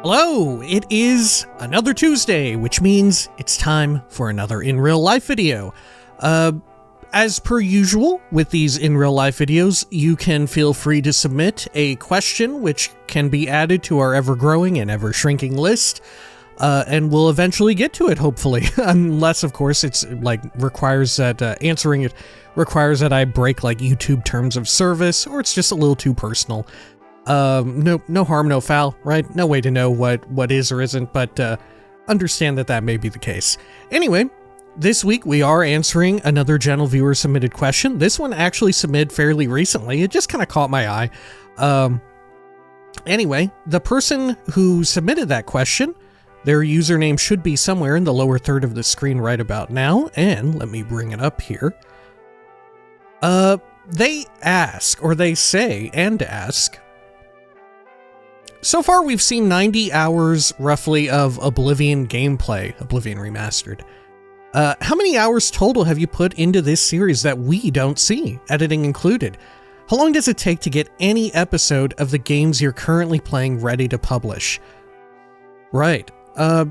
Hello, it is another Tuesday, which means it's time for another in real life video. As per usual with these in real life videos, you can feel free to submit a question which can be added to our ever growing and ever shrinking list. And we'll eventually get to it, hopefully, unless of course it's requires that answering it requires that I break like YouTube terms of service, or it's just a little too personal. No harm, no foul, right? No way to know what is or isn't, but understand that may be the case. Anyway, this week we are answering another general viewer submitted question. This one actually submitted fairly recently. It just kind of caught my eye. Anyway, the person who submitted that question, their username should be somewhere in the lower third of the screen right about now, and let me bring it up here. They ask, or they say and ask, so far we've seen 90 hours roughly of Oblivion gameplay, Oblivion Remastered. How many hours total have you put into this series that we don't see, editing included? How long does it take to get any episode of the games you're currently playing ready to publish? Right. A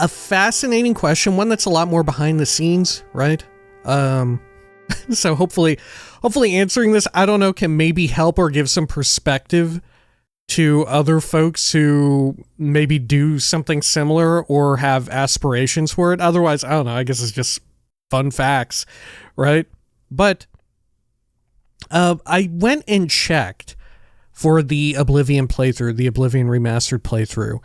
fascinating question, one that's a lot more behind the scenes, right? So hopefully answering this, I don't know, can maybe help or give some perspective to other folks who maybe do something similar or have aspirations for it. Otherwise, I don't know, I guess it's just fun facts, right? But I went and checked for the Oblivion playthrough, the Oblivion Remastered playthrough,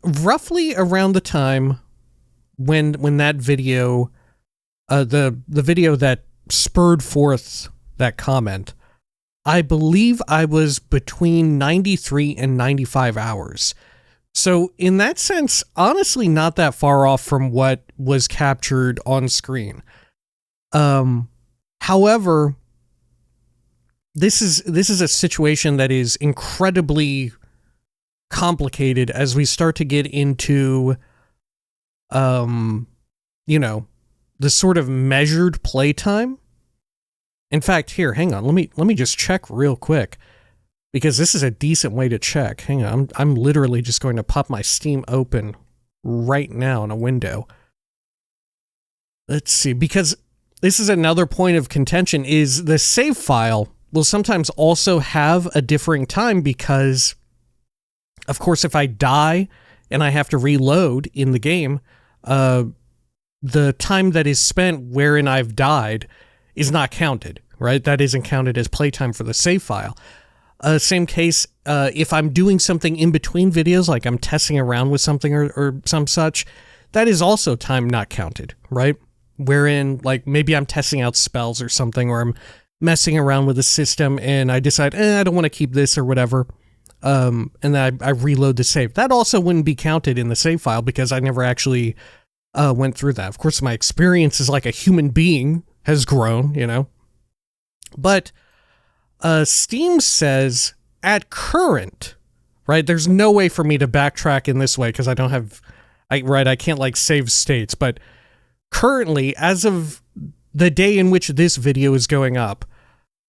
roughly around the time when that video, the video that spurred forth that comment, I believe I was between 93 and 95 hours. So in that sense, honestly, not that far off from what was captured on screen. However, this is a situation that is incredibly complicated as we start to get into, the sort of measured playtime. In fact, here, hang on, let me just check real quick, because this is a decent way to check. Hang on, I'm literally just going to pop my Steam open right now in a window. Let's see, because this is another point of contention, is the save file will sometimes also have a differing time because, of course, if I die and I have to reload in the game, the time that is spent wherein I've died is not counted, right? That isn't counted as playtime for the save file. Same case, if I'm doing something in between videos, like I'm testing around with something or some such, that is also time not counted, right? Wherein, like, maybe I'm testing out spells or something, or I'm messing around with the system and I decide, I don't want to keep this or whatever, and then I reload the save. That also wouldn't be counted in the save file because I never actually went through that. Of course, my experience as like a human being has grown, But Steam says at current, right? There's no way for me to backtrack in this way because I don't have, I can't like save states. But currently, as of the day in which this video is going up,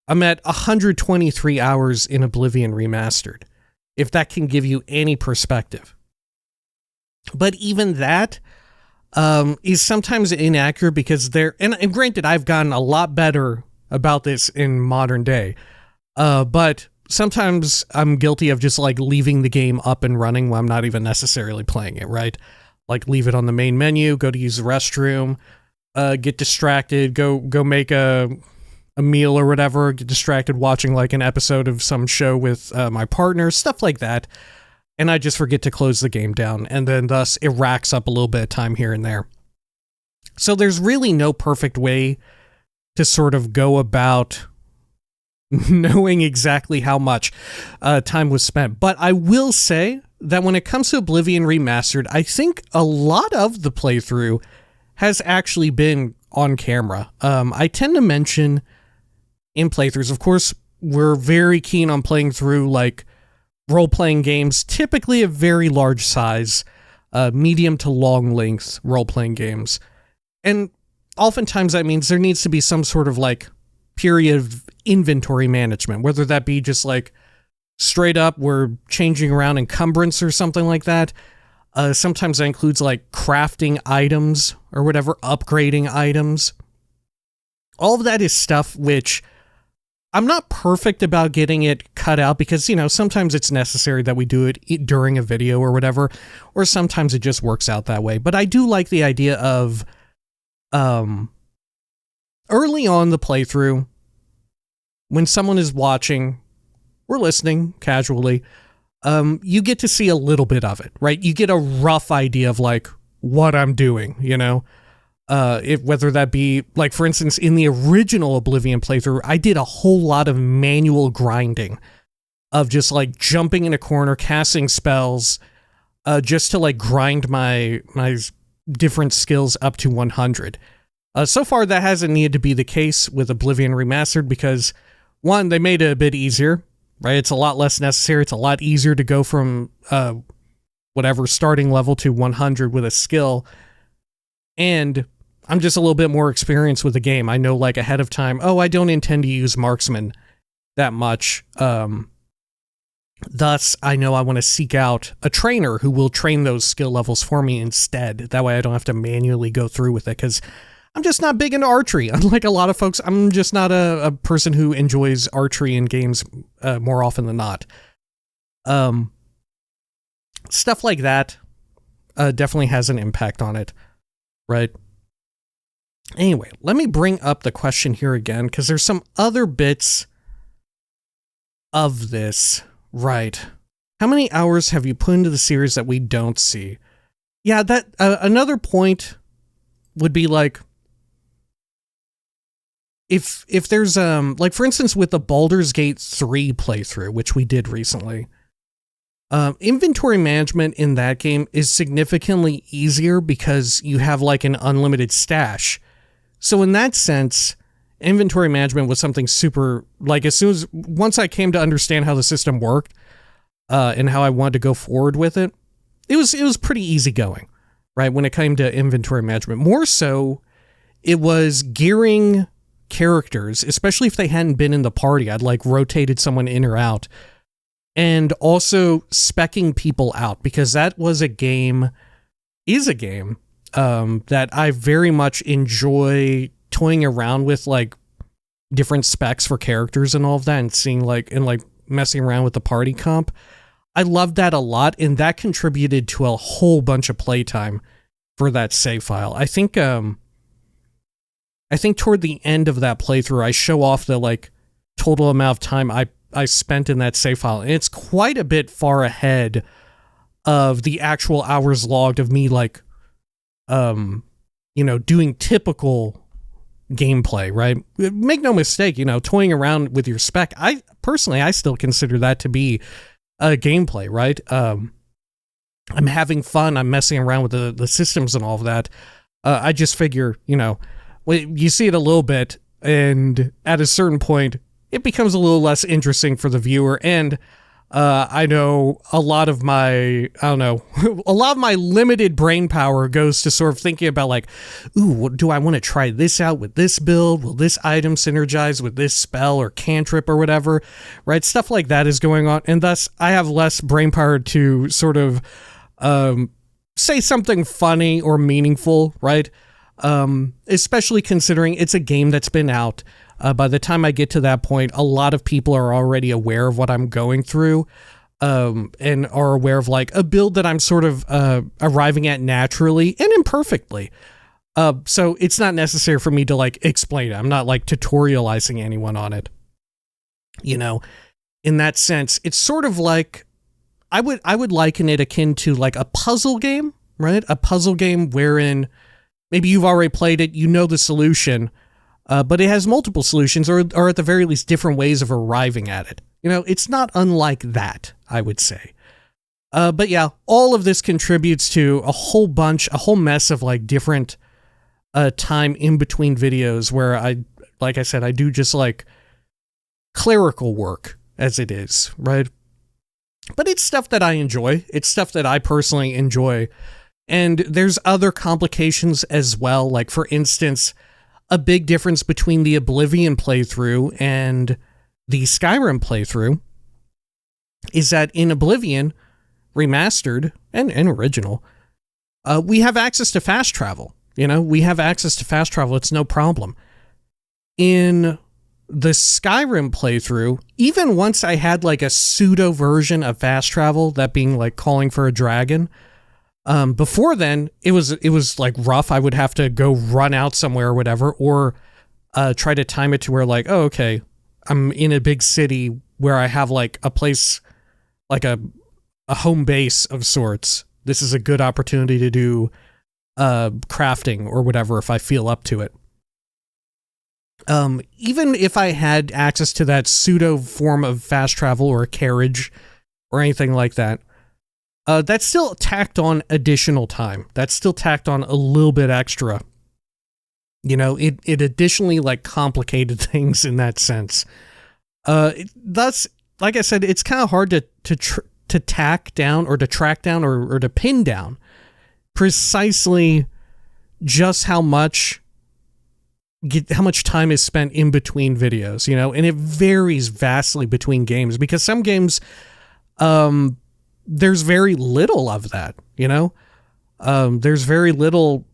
I'm at 123 hours in Oblivion Remastered, if that can give you any perspective. But even that is sometimes inaccurate because and granted, I've gotten a lot better about this in modern day, but sometimes I'm guilty of just like leaving the game up and running when I'm not even necessarily playing it, right? Like leave it on the main menu, go to use the restroom, get distracted, go make a meal or whatever, get distracted watching like an episode of some show with my partner, stuff like that. And I just forget to close the game down, and then thus it racks up a little bit of time here and there. So there's really no perfect way to sort of go about knowing exactly how much time was spent. But I will say that when it comes to Oblivion Remastered, I think a lot of the playthrough has actually been on camera. I tend to mention in playthroughs, of course, we're very keen on playing through like role-playing games, typically of very large size, medium to long length role-playing games. And oftentimes that means there needs to be some sort of like period of inventory management, whether that be just like straight up we're changing around encumbrance or something like that. Sometimes that includes like crafting items or whatever, upgrading items. All of that is stuff which I'm not perfect about getting it cut out because, you know, sometimes it's necessary that we do it during a video or whatever, or sometimes it just works out that way. But I do like the idea of early on the playthrough, when someone is watching or listening casually, you get to see a little bit of it, right? You get a rough idea of like what I'm doing, you know? Whether that be, like, for instance, in the original Oblivion playthrough, I did a whole lot of manual grinding of just, like, jumping in a corner, casting spells, just to, like, grind my different skills up to 100. So far, that hasn't needed to be the case with Oblivion Remastered because, one, they made it a bit easier, right? It's a lot less necessary. It's a lot easier to go from, whatever starting level to 100 with a skill. And I'm just a little bit more experienced with the game. I know, like, ahead of time, oh, I don't intend to use marksman that much. Thus, I know I want to seek out a trainer who will train those skill levels for me instead. That way I don't have to manually go through with it, because I'm just not big into archery. Unlike a lot of folks, I'm just not a person who enjoys archery in games more often than not. Stuff like that definitely has an impact on it, right? Anyway, let me bring up the question here again, because there's some other bits of this. Right. How many hours have you put into the series that we don't see? Yeah, that another point would be like, if there's like, for instance, with the Baldur's Gate 3 playthrough, which we did recently, inventory management in that game is significantly easier because you have like an unlimited stash. So in that sense, inventory management was something super, like, once I came to understand how the system worked, and how I wanted to go forward with it, it was pretty easy going, right? When it came to inventory management, more so it was gearing characters, especially if they hadn't been in the party. I'd like rotated someone in or out, and also speccing people out, because that is a game that I very much enjoy toying around with, like, different specs for characters and all of that, and seeing like messing around with the party comp. I loved that a lot, and that contributed to a whole bunch of playtime for that save file. I think toward the end of that playthrough, I show off the like total amount of time I spent in that save file, and it's quite a bit far ahead of the actual hours logged of me, like, doing typical gameplay, right? Make no mistake, toying around with your spec, I still consider that to be a gameplay, right? I'm having fun, I'm messing around with the systems and all of that. I just figure, you see it a little bit, and at a certain point, it becomes a little less interesting for the viewer, and I know a lot of my limited brain power goes to sort of thinking about, like, ooh, do I want to try this out with this build? Will this item synergize with this spell or cantrip or whatever, right? Stuff like that is going on, and thus I have less brain power to sort of say something funny or meaningful, right? Especially considering it's a game that's been out. By the time I get to that point, a lot of people are already aware of what I'm going through, and are aware of, like, a build that I'm sort of arriving at naturally and imperfectly. So it's not necessary for me to, like, explain it. I'm not, like, tutorializing anyone on it. In that sense, it's sort of like, I would liken it akin to, like, a puzzle game, right? A puzzle game wherein maybe you've already played it, you know the solution, but it has multiple solutions, or at the very least different ways of arriving at it. It's not unlike that, I would say. But yeah, all of this contributes to a whole mess of, like, different time in between videos where like I said, I do just, like, clerical work as it is, right? But it's stuff that I enjoy. It's stuff that I personally enjoy. And there's other complications as well. Like, for instance, a big difference between the Oblivion playthrough and the Skyrim playthrough is that in Oblivion, remastered and original, we have access to fast travel. We have access to fast travel. It's no problem. In the Skyrim playthrough, even once I had like a pseudo version of fast travel, that being like calling for a dragon, before then it was like rough. I would have to go run out somewhere or whatever, or try to time it to where like, oh, okay, I'm in a big city where I have like a place, like a home base of sorts. This is a good opportunity to do crafting or whatever if I feel up to it. Even if I had access to that pseudo form of fast travel or a carriage or anything like that, that's still tacked on additional time. That's still tacked on a little bit extra. It additionally like complicated things in that sense. Thus, like I said, it's kind of hard to tack down or to track down or to pin down precisely just how much time is spent in between videos, and it varies vastly between games, because some games, there's very little of that, there's very little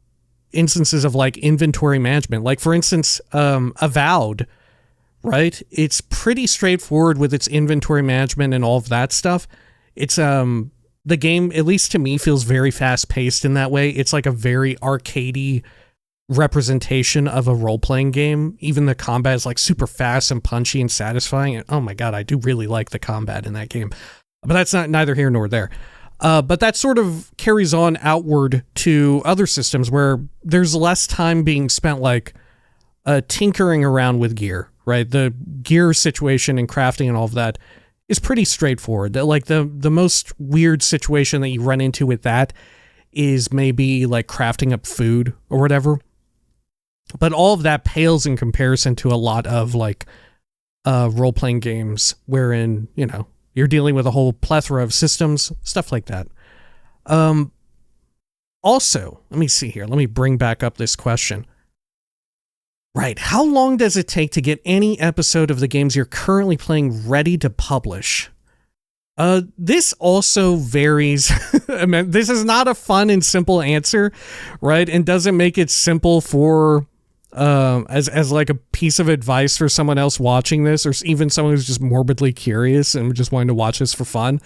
instances of like inventory management. Like for instance, Avowed, right? It's pretty straightforward with its inventory management and all of that stuff. It's, the game, at least to me, feels very fast paced in that way. It's like a very arcadey representation of a role-playing game. Even the combat is like super fast and punchy and satisfying, and oh my god, I do really like the combat in that game, but that's neither here nor there. But that sort of carries on outward to other systems where there's less time being spent like tinkering around with gear, right? The gear situation and crafting and all of that is pretty straightforward. Like the most weird situation that you run into with that is maybe like crafting up food or whatever. But all of that pales in comparison to a lot of like role-playing games wherein, you're dealing with a whole plethora of systems, stuff like that. Also, let me see here. Let me bring back up this question. Right, how long does it take to get any episode of the games you're currently playing ready to publish? This also varies. I mean, this is not a fun and simple answer, right? And doesn't make it simple for as like a piece of advice for someone else watching this, or even someone who's just morbidly curious and just wanting to watch this for fun.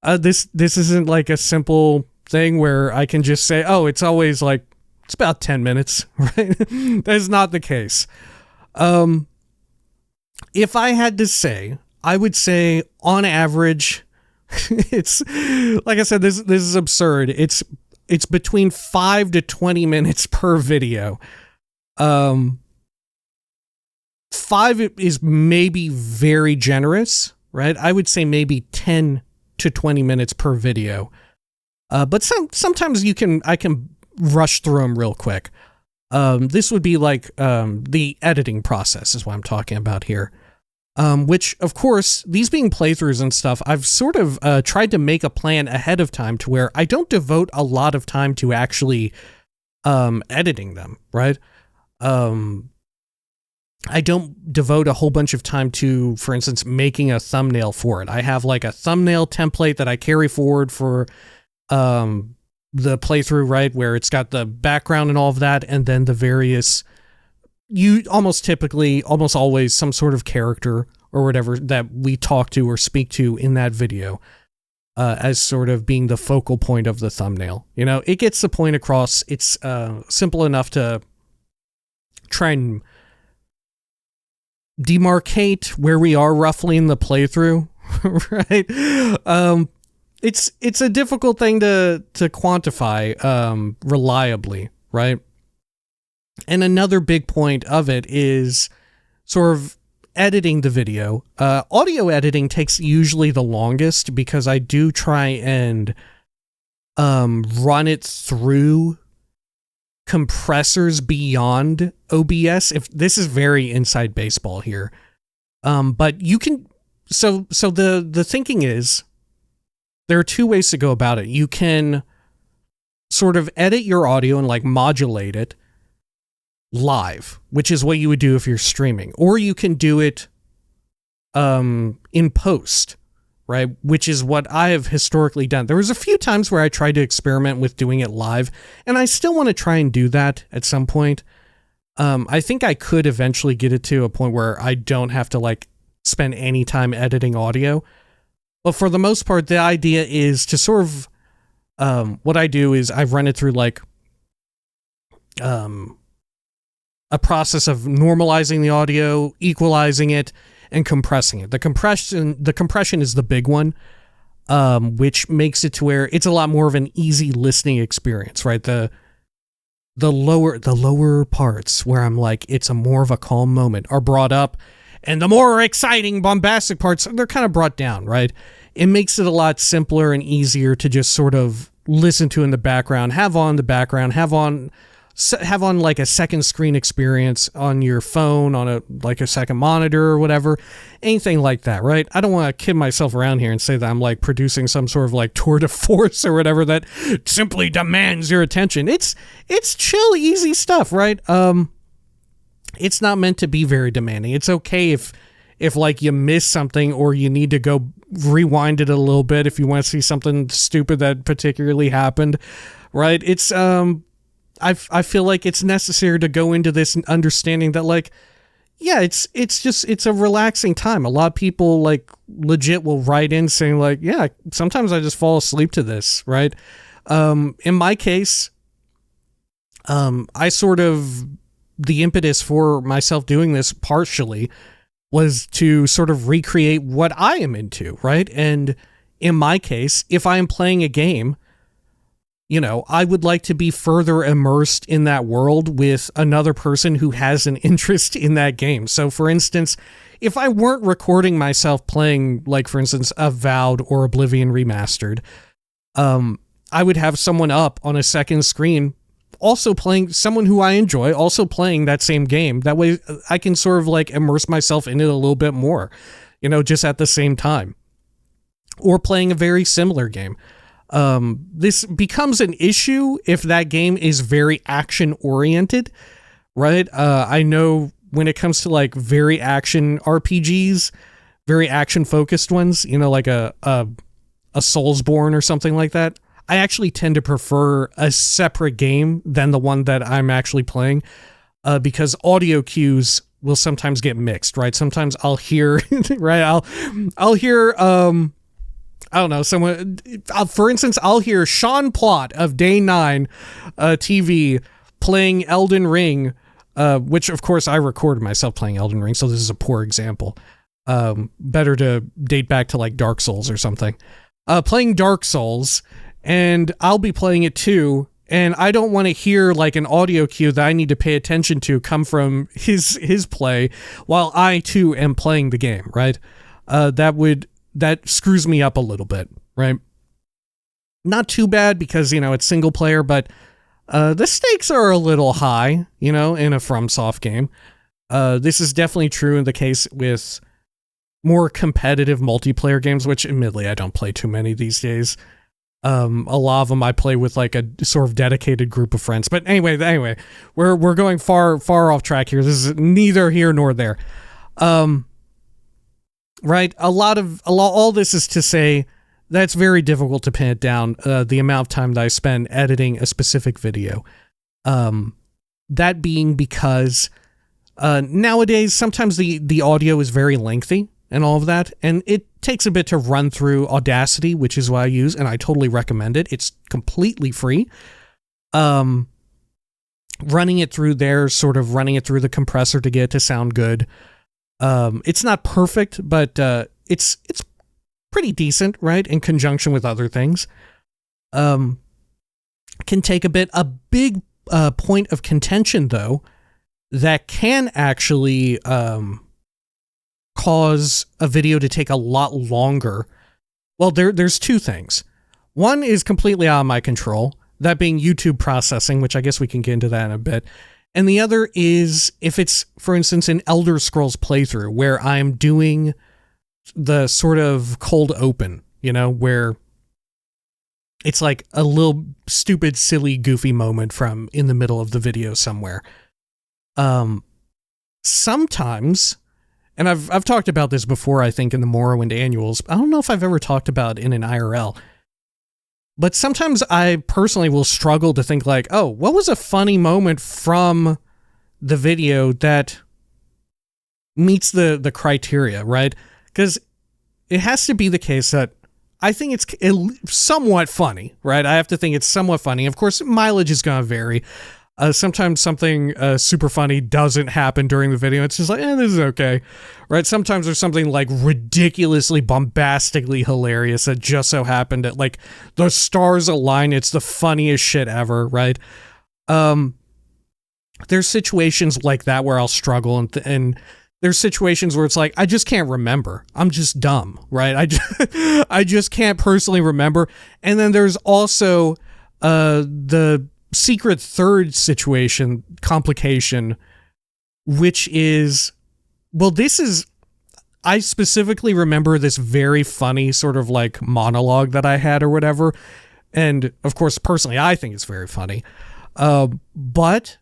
This isn't like a simple thing where I can just say, oh, it's always like, it's about 10 minutes, right? That is not the case. If I had to say, I would say on average, it's, like I said, this is absurd. It's between 5 to 20 minutes per video. 5 is maybe very generous, right? I would say maybe 10 to 20 minutes per video. But sometimes I can rush through them real quick. This would be like the editing process is what I'm talking about here. Which, of course, these being playthroughs and stuff, I've sort of tried to make a plan ahead of time to where I don't devote a lot of time to actually editing them, right? I don't devote a whole bunch of time to, for instance, making a thumbnail for it. I have like a thumbnail template that I carry forward for the playthrough, right, where it's got the background and all of that, and then the various, you almost always some sort of character or whatever that we talk to or speak to in that video as sort of being the focal point of the thumbnail. It gets the point across. It's simple enough to try and demarcate where we are roughly in the playthrough, right? It's a difficult thing to quantify reliably, right? And another big point of it is sort of editing the video. Audio editing takes usually the longest because I do try and run it through compressors beyond OBS. If this is very inside baseball here, but you can. So the thinking is, there are two ways to go about it. You can sort of edit your audio and like modulate it live, which is what you would do if you're streaming, or you can do it in post, right? Which is what I have historically done. There was a few times where I tried to experiment with doing it live, and I still want to try and do that at some point. I think I could eventually get it to a point where I don't have to like spend any time editing audio. But for the most part, the idea is to sort of, what I do is I run it through like a process of normalizing the audio, equalizing it, and compressing it. The compression is the big one, which makes it to where it's a lot more of an easy listening experience, right? The lower parts where I'm like, it's more of a calm moment are brought up, and the more exciting, bombastic parts, they're kind of brought down, right? It makes it a lot simpler and easier to just sort of listen to in the background, have on like a second screen experience on your phone, on a second monitor or whatever, anything like that, right? I don't want to kid myself around here and say that I'm like producing some sort of like tour de force or whatever that simply demands your attention. It's chill, easy stuff, right? It's not meant to be very demanding. It's okay if like you miss something or you need to go rewind it a little bit if you want to see something stupid that particularly happened, right? It's I feel like it's necessary to go into this understanding that like, yeah, it's a relaxing time. A lot of people like legit will write in saying like, yeah, sometimes I just fall asleep to this, right? In my case, I sort of, the impetus for myself doing this partially was to sort of recreate what I am into, right? And in my case, if I am playing a game, you know, I would like to be further immersed in that world with another person who has an interest in that game. So, for instance, if I weren't recording myself playing, like, for instance, Avowed or Oblivion Remastered, I would have someone up on a second screen also playing, someone who I enjoy, also playing that same game. That way I can sort of, like, immerse myself in it a little bit more, you know, just at the same time. Or playing a very similar game. This becomes an issue if that game is very action oriented, right? I know when it comes to like very action RPGs, very action focused ones, you know, like a Soulsborne or something like that, I actually tend to prefer a separate game than the one that I'm actually playing, because audio cues will sometimes get mixed, right? Sometimes I'll hear, right? I'll hear, I don't know, someone, for instance, I'll hear Sean Plott of Day 9 TV playing Elden Ring, which, of course, I recorded myself playing Elden Ring, so this is a poor example. Better to date back to, like, Dark Souls or something. Playing Dark Souls, and I'll be playing it too, and I don't want to hear, like, an audio cue that I need to pay attention to come from his play while I, too, am playing the game, right? That screws me up a little bit, right? Not too bad because, you know, it's single player, but the stakes are a little high, you know, in a FromSoft game. This is definitely true in the case with more competitive multiplayer games, which admittedly I don't play too many these days. A lot of them I play with like a sort of dedicated group of friends. But anyway, we're going far off track here. This is neither here nor there. Right, all this is to say that's very difficult to pin it down, the amount of time that I spend editing a specific video. That being because nowadays sometimes the audio is very lengthy and all of that, and it takes a bit to run through Audacity, which is what I use, and I totally recommend it. It's completely free. Running it through there, sort of running it through the compressor to get it to sound good. It's not perfect, but it's pretty decent, right? In conjunction with other things. Can take a bit. A big point of contention, though, that can actually cause a video to take a lot longer. Well, there's two things. One is completely out of my control, that being YouTube processing, which I guess we can get into that in a bit. And the other is if it's, for instance, an Elder Scrolls playthrough where I'm doing the sort of cold open, you know, where it's like a little stupid, silly, goofy moment from in the middle of the video somewhere. Sometimes and I've talked about this before, I think, in the Morrowind annuals. I don't know if I've ever talked about it in an IRL. But sometimes I personally will struggle to think like, oh, what was a funny moment from the video that meets the criteria, right? Because it has to be the case that I think it's somewhat funny, right? I have to think it's somewhat funny. Of course, mileage is going to vary. Sometimes something super funny doesn't happen during the video. It's just like, this is okay, right? Sometimes there's something like ridiculously, bombastically hilarious that just so happened that like the stars align. It's the funniest shit ever, right? There's situations like that where I'll struggle, and there's situations where it's like, I just can't remember. I'm just dumb, right? I just can't personally remember. And then there's also the secret third complication, which is, well, I specifically remember this very funny sort of like monologue that I had or whatever. And of course, personally, I think it's very funny. But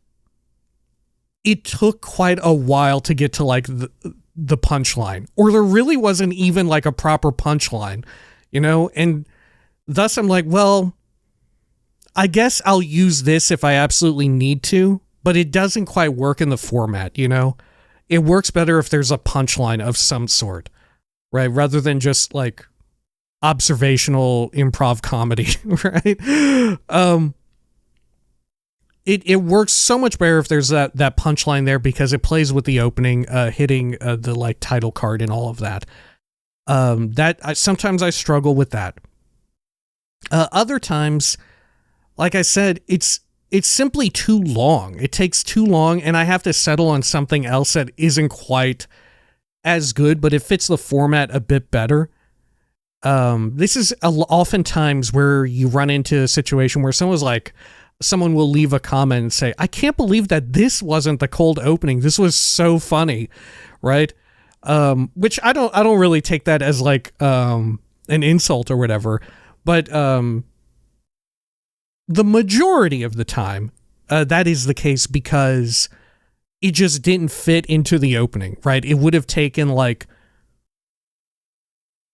it took quite a while to get to like the punchline, or there really wasn't even like a proper punchline, and thus I'm like, well, I guess I'll use this if I absolutely need to, but it doesn't quite work in the format, It works better if there's a punchline of some sort, right? Rather than just like observational improv comedy, right? It works so much better if there's that punchline there, because it plays with the opening, hitting the like title card and all of that. Sometimes I struggle with that. Other times, like I said, it's simply too long. It takes too long, and I have to settle on something else that isn't quite as good, but it fits the format a bit better. This is oftentimes where you run into a situation where someone will leave a comment and say, I can't believe that this wasn't the cold opening. This was so funny, right? Which I don't really take that as like an insult or whatever, but the majority of the time, that is the case, because it just didn't fit into the opening, right? It would have taken like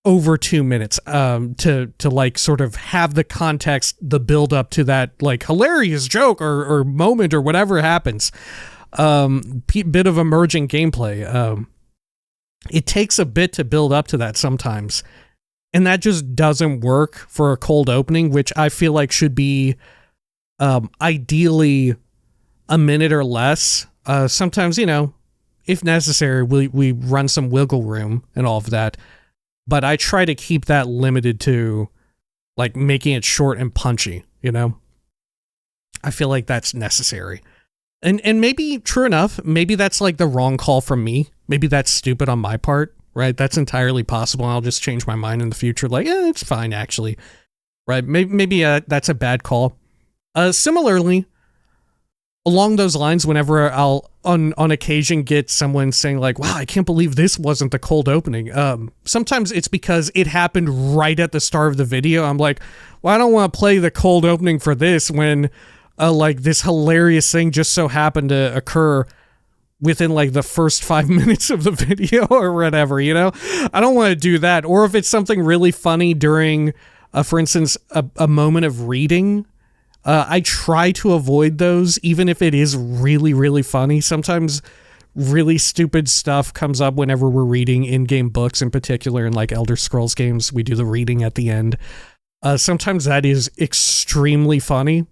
over 2 minutes to like sort of have the context, the build up to that like hilarious joke or moment or whatever happens. Bit of emerging gameplay. It takes a bit to build up to that sometimes. And that just doesn't work for a cold opening, which I feel like should be ideally a minute or less. Sometimes, if necessary, we run some wiggle room and all of that. But I try to keep that limited to like making it short and punchy, I feel like that's necessary. And maybe, true enough, maybe that's like the wrong call from me. Maybe that's stupid on my part. Right, that's entirely possible. I'll just change my mind in the future. Like, it's fine, actually. Right, maybe that's a bad call. Similarly, along those lines, whenever I'll on occasion get someone saying like, "Wow, I can't believe this wasn't the cold opening." Sometimes it's because it happened right at the start of the video. I'm like, well, I don't want to play the cold opening for this when like this hilarious thing just so happened to occur within like the first 5 minutes of the video or whatever, I don't want to do that. Or if it's something really funny during, for instance, a moment of reading, I try to avoid those, even if it is really, really funny. Sometimes really stupid stuff comes up whenever we're reading in-game books, in particular in like Elder Scrolls games. We do the reading at the end. Sometimes that is extremely funny,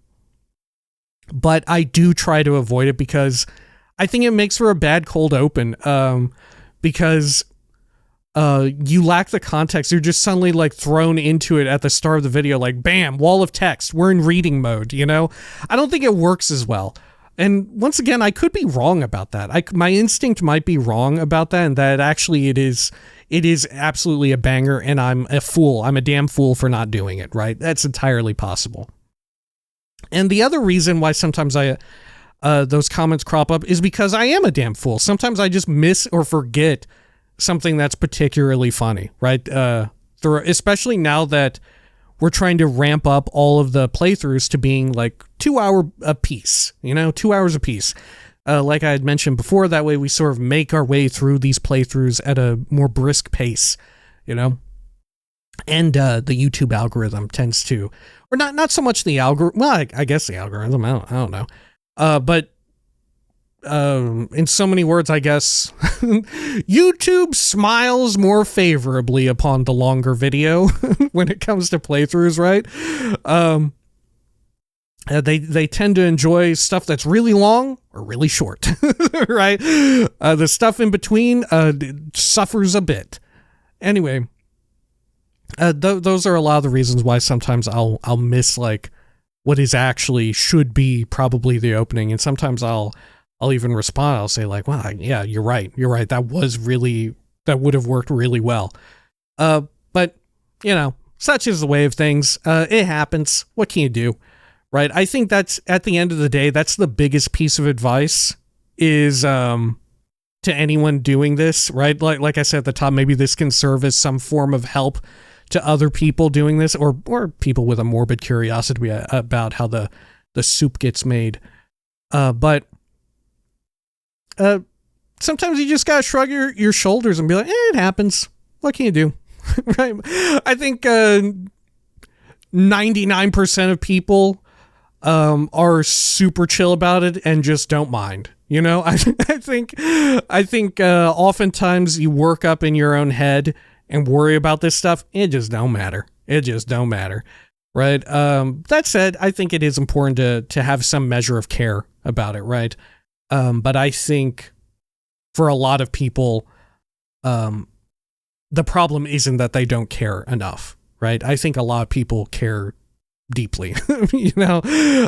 but I do try to avoid it because I think it makes for a bad cold open, because you lack the context. You're just suddenly like thrown into it at the start of the video, like bam, wall of text. We're in reading mode, I don't think it works as well. And once again, I could be wrong about that. My instinct might be wrong about that, and that actually it is absolutely a banger, and I'm a fool. I'm a damn fool for not doing it, right? That's entirely possible. And the other reason why sometimes those comments crop up is because I am a damn fool. Sometimes I just miss or forget something that's particularly funny, right? Especially now that we're trying to ramp up all of the playthroughs to being like 2 hour a piece, 2 hours a piece. like I had mentioned before. That way we sort of make our way through these playthroughs at a more brisk pace, you know? And the YouTube algorithm tends to, or not so much the algorithm, well, I guess the algorithm, I don't know. But in so many words, I guess, YouTube smiles more favorably upon the longer video when it comes to playthroughs, right? They tend to enjoy stuff that's really long or really short, right? The stuff in between suffers a bit. Anyway, those are a lot of the reasons why sometimes I'll miss like what is actually should be probably the opening, and sometimes I'll even respond. I'll say like, "Wow, yeah, you're right. That would have worked really well." But you know, such is the way of things. It happens. What can you do? Right. I think that's, at the end of the day, that's the biggest piece of advice is to anyone doing this, right? Like I said at the top, maybe this can serve as some form of help to other people doing this, or people with a morbid curiosity about how the soup gets made. But sometimes you just gotta shrug your shoulders and be like, it happens. What can you do? Right? I think 99% of people are super chill about it and just don't mind. You know, I think oftentimes you work up in your own head and worry about this stuff. It just don't matter. Right? That said, I think it is important to have some measure of care about it, right? But I think for a lot of people, the problem isn't that they don't care enough, right? I think a lot of people care deeply. You know,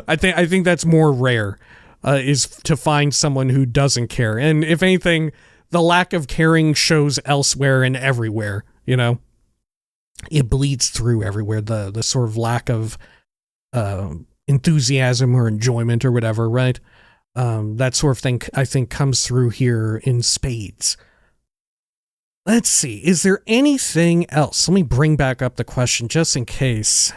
I think that's more rare, is to find someone who doesn't care. And if anything, the lack of caring shows elsewhere and everywhere, you know? It bleeds through everywhere, the sort of lack of enthusiasm or enjoyment or whatever, right? That sort of thing, I think, comes through here in spades. Let's see, is there anything else? Let me bring back up the question just in case.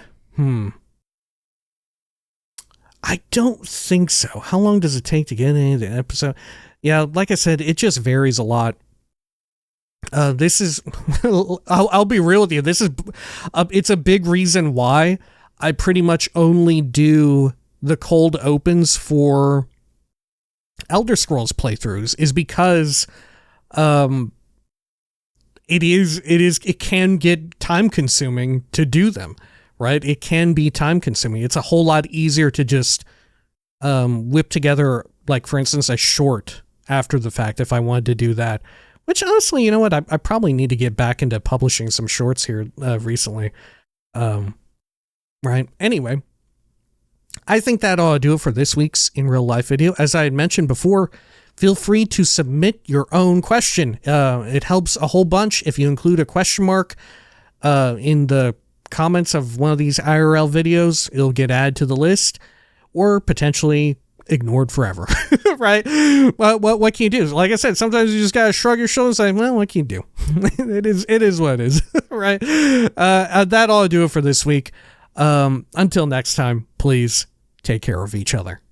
I don't think so. How long does it take to get into the episode? Yeah, like I said, it just varies a lot. This is, I'll be real with you. This is, it's a big reason why I pretty much only do the cold opens for Elder Scrolls playthroughs, is because, it can get time consuming to do them. Right? It can be time consuming. It's a whole lot easier to just whip together, like, for instance, a short after the fact if I wanted to do that. Which, honestly, you know what? I probably need to get back into publishing some shorts here recently. Right? Anyway, I think that ought to do it for this week's In Real Life video. As I had mentioned before, feel free to submit your own question. It helps a whole bunch if you include a question mark in the comments of one of these IRL videos. It'll get added to the list, or potentially ignored forever. Right? What can you do? Like I said, sometimes you just gotta shrug your shoulders and say, well, what can you do? It is what it is. Right? That ought to do it for this week. Until next time, please take care of each other.